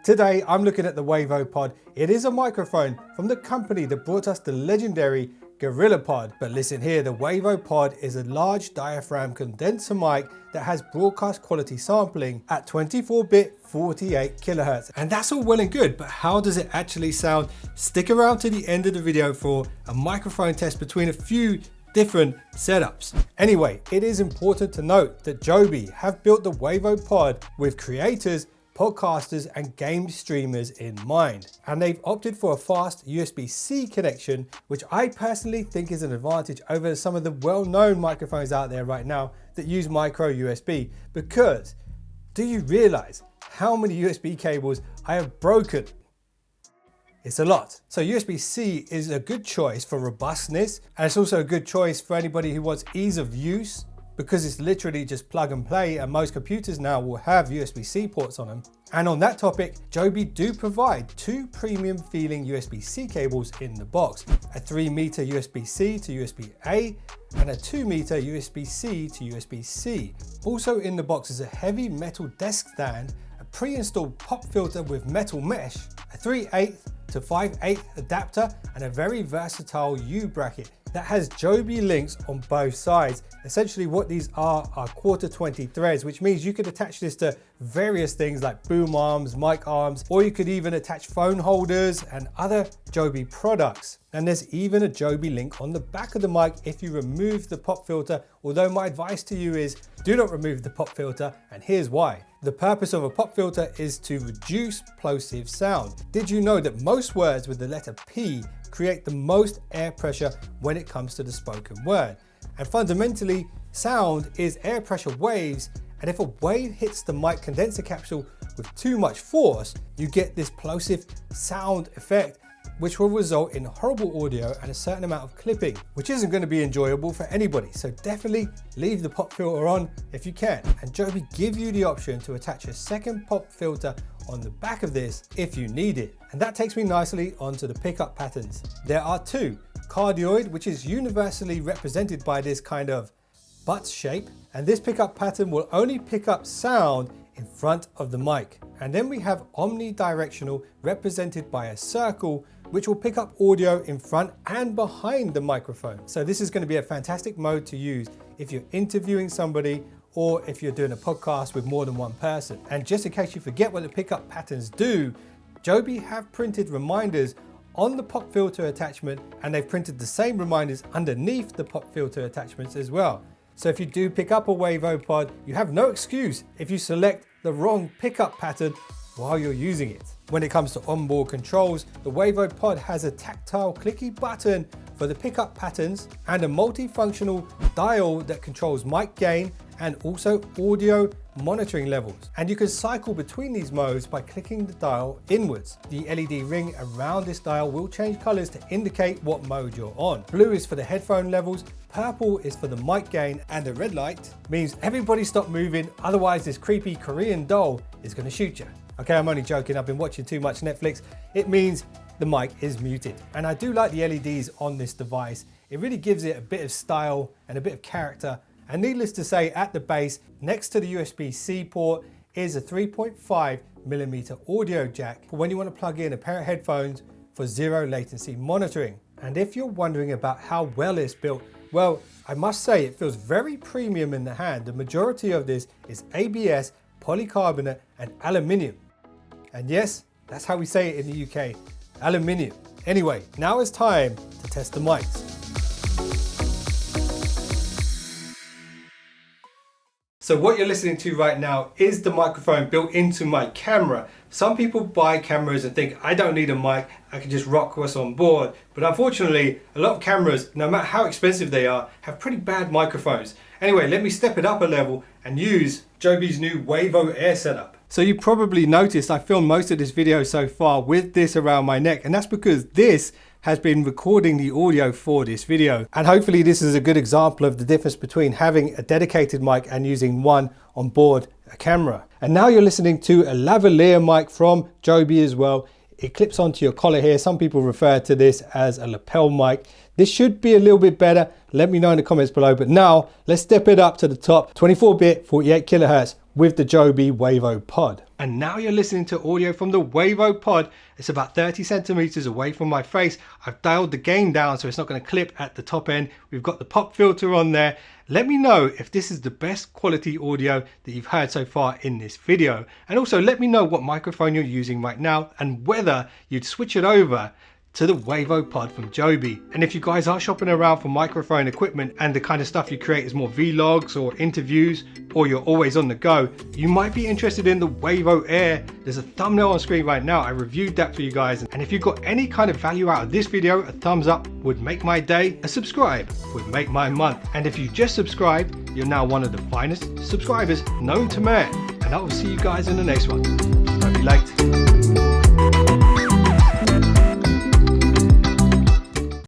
Today, I'm looking at the Wavo Pod. It is a microphone from the company that brought us the legendary GorillaPod. But listen here, the Wavo Pod is a large diaphragm condenser mic that has broadcast quality sampling at 24-bit 48 kilohertz. And that's all well and good, but how does it actually sound? Stick around to the end of the video for a microphone test between a few different setups. Anyway, it is important to note that Joby have built the Wavo Pod with creators, podcasters and game streamers in mind. And they've opted for a fast USB-C connection, which I personally think is an advantage over some of the well-known microphones out there right now that use micro USB. Because do you realize how many USB cables I have broken? It's a lot. So USB-C is a good choice for robustness, and it's also a good choice for anybody who wants ease of use, because it's literally just plug and play, and most computers now will have USB-C ports on them. And on that topic, Joby do provide two premium feeling USB-C cables in the box, a 3-meter USB-C to USB-A and a 2-meter USB-C to USB-C. Also in the box is a heavy metal desk stand, a pre-installed pop filter with metal mesh, a 3/8 to 5/8 adapter, and a very versatile U bracket that has Joby links on both sides. Essentially what these are 1/4-20 threads, which means you could attach this to various things like boom arms, mic arms, or you could even attach phone holders and other Joby products. And there's even a Joby link on the back of the mic if you remove the pop filter, although my advice to you is do not remove the pop filter, and here's why. The purpose of a pop filter is to reduce plosive sound. Did you know that most words with the letter P create the most air pressure when it comes to the spoken word? And fundamentally, sound is air pressure waves, and if a wave hits the mic condenser capsule with too much force, you get this plosive sound effect, which will result in horrible audio and a certain amount of clipping, which isn't going to be enjoyable for anybody. So definitely leave the pop filter on if you can. And Joby give you the option to attach a second pop filter on the back of this if you need it. And that takes me nicely onto the pickup patterns. There are two: cardioid, which is universally represented by this kind of butt shape, and this pickup pattern will only pick up sound in front of the mic. And then we have omnidirectional, represented by a circle, which will pick up audio in front and behind the microphone. So this is going to be a fantastic mode to use if you're interviewing somebody or if you're doing a podcast with more than one person. And just in case you forget what the pickup patterns do, Joby have printed reminders on the pop filter attachment, and they've printed the same reminders underneath the pop filter attachments as well. So if you do pick up a Wavo Pod, you have no excuse if you select the wrong pickup pattern while you're using it. When it comes to onboard controls, the Wavo Pod has a tactile clicky button for the pickup patterns and a multifunctional dial that controls mic gain and also audio monitoring levels. And you can cycle between these modes by clicking the dial inwards. The LED ring around this dial will change colors to indicate what mode you're on. Blue is for the headphone levels, purple is for the mic gain, and the red light means everybody stop moving, otherwise this creepy Korean doll is gonna shoot you. Okay, I'm only joking, I've been watching too much Netflix. It means the mic is muted. And I do like the LEDs on this device. It really gives it a bit of style and a bit of character. And needless to say, at the base, next to the USB-C port, is a 3.5mm audio jack for when you want to plug in a pair of headphones for zero latency monitoring. And if you're wondering about how well it's built, well, I must say it feels very premium in the hand. The majority of this is ABS, polycarbonate, and aluminium. And yes, that's how we say it in the UK, aluminium. Anyway, now it's time to test the mics. So what you're listening to right now is the microphone built into my camera. Some people buy cameras and think, I don't need a mic, I can just rock what's on board. But unfortunately, a lot of cameras, no matter how expensive they are, have pretty bad microphones. Anyway, let me step it up a level and use Joby's new Wavo Air setup. So you probably noticed I filmed most of this video so far with this around my neck, and that's because this has been recording the audio for this video. And hopefully this is a good example of the difference between having a dedicated mic and using one on board a camera. And now you're listening to a lavalier mic from Joby as well. It clips onto your collar here. Some people refer to this as a lapel mic. This should be a little bit better. Let me know in the comments below. But now let's step it up to the top. 24-bit, 48 kilohertz with the Joby Wavo Pod. And now you're listening to audio from the Wavo Pod. It's about 30 centimeters away from my face. I've dialed the gain down so it's not going to clip at the top end. We've got the pop filter on there. Let me know if this is the best quality audio that you've heard so far in this video. And also let me know what microphone you're using right now and whether you'd switch it over to the Wavo Pod from Joby. And if you guys are shopping around for microphone equipment and the kind of stuff you create is more vlogs or interviews, or you're always on the go, you might be interested in the Wavo Air. There's a thumbnail on screen right now. I reviewed that for you guys. And if you got any kind of value out of this video, a thumbs up would make my day. A subscribe would make my month. And if you just subscribed, you're now one of the finest subscribers known to man. And I will see you guys in the next one. Don't be late.